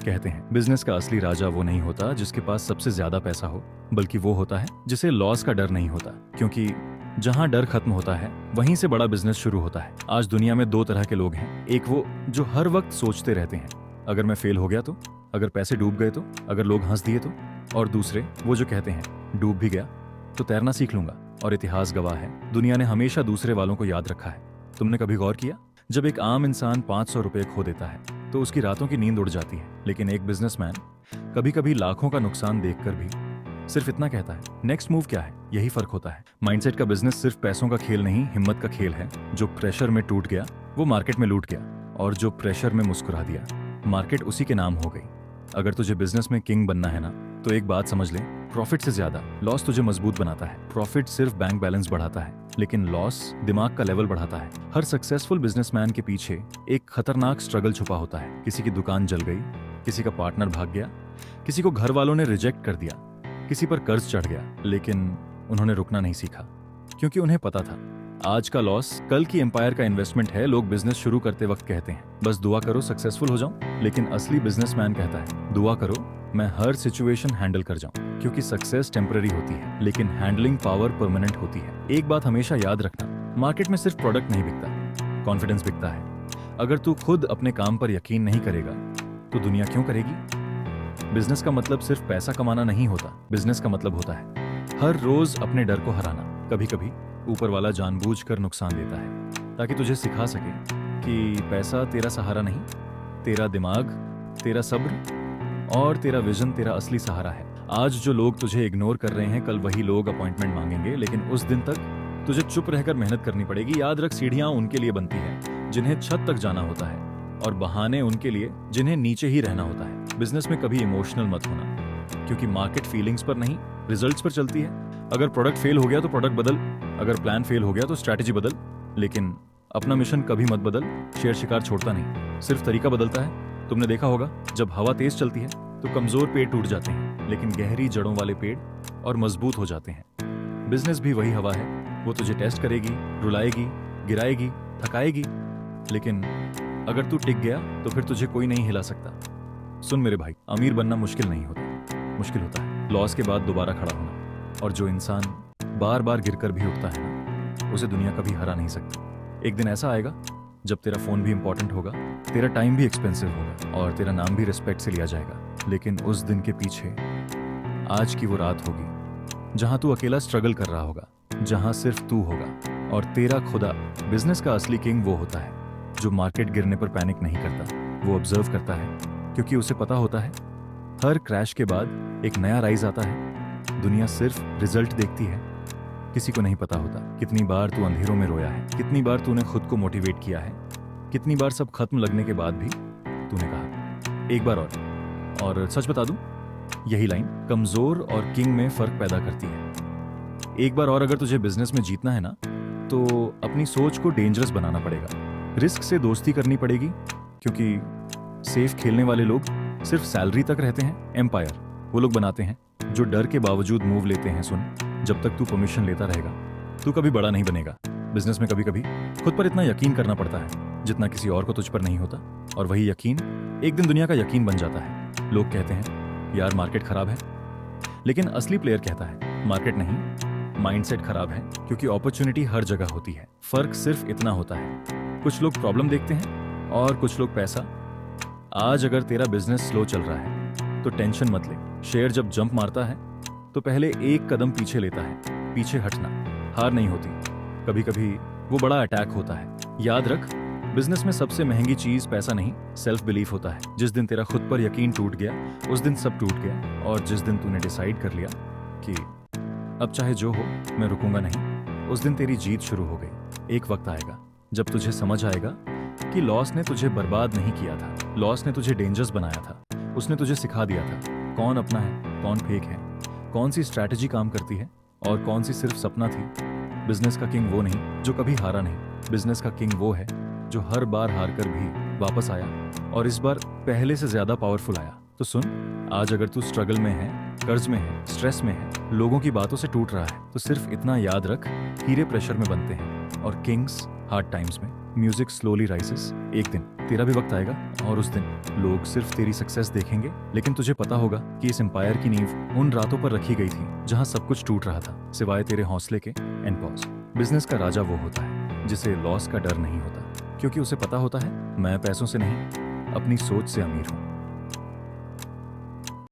कहते हैं बिजनेस का असली राजा वो नहीं होता जिसके पास सबसे ज्यादा पैसा हो, बल्कि वो होता है जिसे लॉस का डर नहीं होता, क्योंकि जहां डर खत्म होता है वहीं से बड़ा बिजनेस शुरू होता है। आज दुनिया में दो तरह के लोग हैं, एक वो जो हर वक्त सोचते रहते हैं अगर मैं फेल हो गया तो, अगर पैसे डूब गए तो, अगर लोग हंस दिए तो, और दूसरे वो जो कहते हैं डूब भी गया तो तैरना सीख लूंगा। और इतिहास गवाह है, दुनिया ने हमेशा दूसरे वालों को याद रखा है। तुमने कभी गौर किया, जब एक आम इंसान 500 रुपए खो देता है तो उसकी रातों की नींद उड़ जाती है, लेकिन एक बिजनेसमैन कभी कभी लाखों का नुकसान देखकर भी सिर्फ इतना कहता है, नेक्स्ट मूव क्या है। यही फर्क होता है। माइंडसेट का बिजनेस सिर्फ पैसों का खेल नहीं, हिम्मत का खेल है। जो प्रेशर में टूट गया वो मार्केट में लूट गया, और जो प्रेशर में मुस्कुरा दिया मार्केट उसी के नाम हो गई। अगर तुझे बिजनेस में किंग बनना है ना, तो एक बात समझ ले, प्रॉफिट से ज्यादा लॉस तुझे मजबूत बनाता है। प्रॉफिट सिर्फ बैंक बैलेंस बढ़ाता है, लेकिन लॉस दिमाग का लेवल बढ़ाता है। हर सक्सेसफुल बिजनेसमैन के पीछे एक खतरनाक स्ट्रगल छुपा होता है। किसी की दुकान जल गई, किसी का पार्टनर भाग गया, किसी को घर वालों ने रिजेक्ट कर दिया, किसी पर कर्ज चढ़ गया, लेकिन उन्होंने रुकना नहीं सीखा, क्योंकि उन्हें पता था आज का लॉस कल की एम्पायर का इन्वेस्टमेंट है। लोग बिजनेस शुरू करते वक्त कहते हैं बस दुआ करो सक्सेसफुल हो जाऊं, लेकिन असली बिजनेसमैन कहता है दुआ करो मैं हर सिचुएशन हैंडल कर जाऊं, क्योंकि सक्सेस टेम्पररी होती है लेकिन हैंडलिंग पावर परमानेंट होती है। एक बात हमेशा याद रखना, मार्केट में सिर्फ प्रोडक्ट नहीं बिकता, कॉन्फिडेंस बिकता है। अगर तू खुद अपने काम पर यकीन नहीं करेगा तो दुनिया क्यों करेगी। बिजनेस का मतलब सिर्फ पैसा कमाना नहीं होता, बिजनेस का मतलब होता है हर रोज अपने डर को हराना। कभी कभी ऊपर वाला जानबूझकर नुकसान देता है ताकि तुझे सिखा सके कि पैसा तेरा सहारा नहीं, तेरा दिमाग, तेरा सब्र और तेरा विजन तेरा असली सहारा है। आज जो लोग तुझे इग्नोर कर रहे हैं, कल वही लोग अपॉइंटमेंट मांगेंगे, लेकिन उस दिन तक तुझे चुप रहकर मेहनत करनी पड़ेगी। याद रख, सीढ़ियां उनके लिए बनती है जिन्हें छत तक जाना होता है, और बहाने उनके लिए जिन्हें नीचे ही रहना होता है। बिजनेस में कभी इमोशनल मत होना, क्योंकि मार्केट फीलिंग्स पर नहीं रिजल्ट्स पर चलती है। अगर प्रोडक्ट फेल हो गया तो प्रोडक्ट बदल, अगर प्लान फेल हो गया तो स्ट्रैटेजी बदल, लेकिन अपना मिशन कभी मत बदल। शेर शिकार छोड़ता नहीं, सिर्फ तरीका बदलता है। तुमने देखा होगा, जब हवा तेज चलती है तो कमजोर पेड़ टूट जाते हैं, लेकिन गहरी जड़ों वाले पेड़ और मजबूत हो जाते हैं। बिजनेस भी वही हवा है, वो तुझे टेस्ट करेगी, रुलाएगी, गिराएगी, थकाएगी, लेकिन अगर तू टिक गया तो फिर तुझे कोई नहीं हिला सकता। सुन मेरे भाई, अमीर बनना मुश्किल नहीं होता, मुश्किल होता है लॉस के बाद दोबारा खड़ा होना। और जो इंसान बार बार गिरकर भी उठता है ना, उसे दुनिया कभी हरा नहीं सकती। एक दिन ऐसा आएगा जब तेरा फोन भी इंपॉर्टेंट होगा, तेरा टाइम भी एक्सपेंसिव होगा, और तेरा नाम भी रिस्पेक्ट से लिया जाएगा, लेकिन उस दिन के पीछे आज की वो रात होगी जहां तू अकेला स्ट्रगल कर रहा होगा, जहां सिर्फ तू होगा और तेरा खुदा। बिजनेस का असली किंग वो होता है जो मार्केट गिरने पर पैनिक नहीं करता, वो ऑब्जर्व करता है, क्योंकि उसे पता होता है हर क्रैश के बाद एक नया राइज आता है। दुनिया सिर्फ रिजल्ट देखती है, किसी को नहीं पता होता कितनी बार तू अंधेरों में रोया है, कितनी बार तूने खुद को मोटिवेट किया है, कितनी बार सब खत्म लगने के बाद भी तूने कहा एक बार और सच बता दूं, यही लाइन कमजोर और किंग में फर्क पैदा करती है। एक बार और अगर तुझे बिजनेस में जीतना है ना, तो अपनी सोच को डेंजरस बनाना पड़ेगा, रिस्क से दोस्ती करनी पड़ेगी, क्योंकि सेफ खेलने वाले लोग सिर्फ सैलरी तक रहते हैं, एम्पायर वो लोग बनाते हैं जो डर के बावजूद मूव लेते हैं। सुन, जब तक तू परमिशन लेता रहेगा तू कभी बड़ा नहीं बनेगा। बिजनेस में कभी कभी खुद पर इतना यकीन करना पड़ता है जितना किसी और को तुझ पर नहीं होता, और वही यकीन एक दिन दुनिया का यकीन बन जाता है। लोग कहते हैं यार मार्केट खराब है, लेकिन असली प्लेयर कहता है मार्केट नहीं, माइंडसेट खराब है, क्योंकि अपॉर्चुनिटी हर जगह होती है। फर्क सिर्फ इतना होता है, कुछ लोग प्रॉब्लम देखते हैं और कुछ लोग पैसा। आज अगर तेरा बिजनेस स्लो चल रहा है तो टेंशन मत ले। शेयर जब जंप मारता है तो पहले एक कदम पीछे लेता है, पीछे हटना हार नहीं होती, कभी कभी वो बड़ा अटैक होता है। याद रख, बिजनेस में सबसे महंगी चीज पैसा नहीं, सेल्फ बिलीफ होता है। जिस दिन तेरा खुद पर यकीन टूट गया उस दिन सब टूट गया, और जिस दिन तूने डिसाइड कर लिया कि अब चाहे जो हो मैं रुकूंगा नहीं, उस दिन तेरी जीत शुरू हो गई। एक वक्त आएगा जब तुझे समझ आएगा कि लॉस ने तुझे बर्बाद नहीं किया था, लॉस ने तुझे डेंजरस बनाया था। उसने तुझे सिखा दिया था कौन अपना है, कौन फेक है, कौन सी स्ट्रैटेजी काम करती है और कौन सी सिर्फ सपना थी। बिजनेस का किंग वो नहीं जो कभी हारा नहीं, बिजनेस का किंग वो है जो हर बार हार कर भी वापस आया, और इस बार पहले से ज्यादा पावरफुल आया। तो सुन, आज अगर तू स्ट्रगल में है, कर्ज में है, स्ट्रेस में है, लोगों की बातों से टूट रहा है, तो सिर्फ इतना याद रख, हीरे प्रेशर में बनते हैं और किंग्स हार्ड टाइम्स में म्यूजिक स्लोली राइसेस। एक दिन तेरा भी वक्त आएगा और उस दिन लोग सिर्फ तेरी सक्सेस देखेंगे, लेकिन तुझे पता होगा कि इस एम्पायर की नींव उन रातों पर रखी गई थी जहां सब कुछ टूट रहा था सिवाय तेरे हौसले के। And pause. बिजनेस का राजा वो होता है जिसे लॉस का डर नहीं होता, क्योंकि उसे पता होता है मैं पैसों से नहीं अपनी सोच से अमीर हूँ।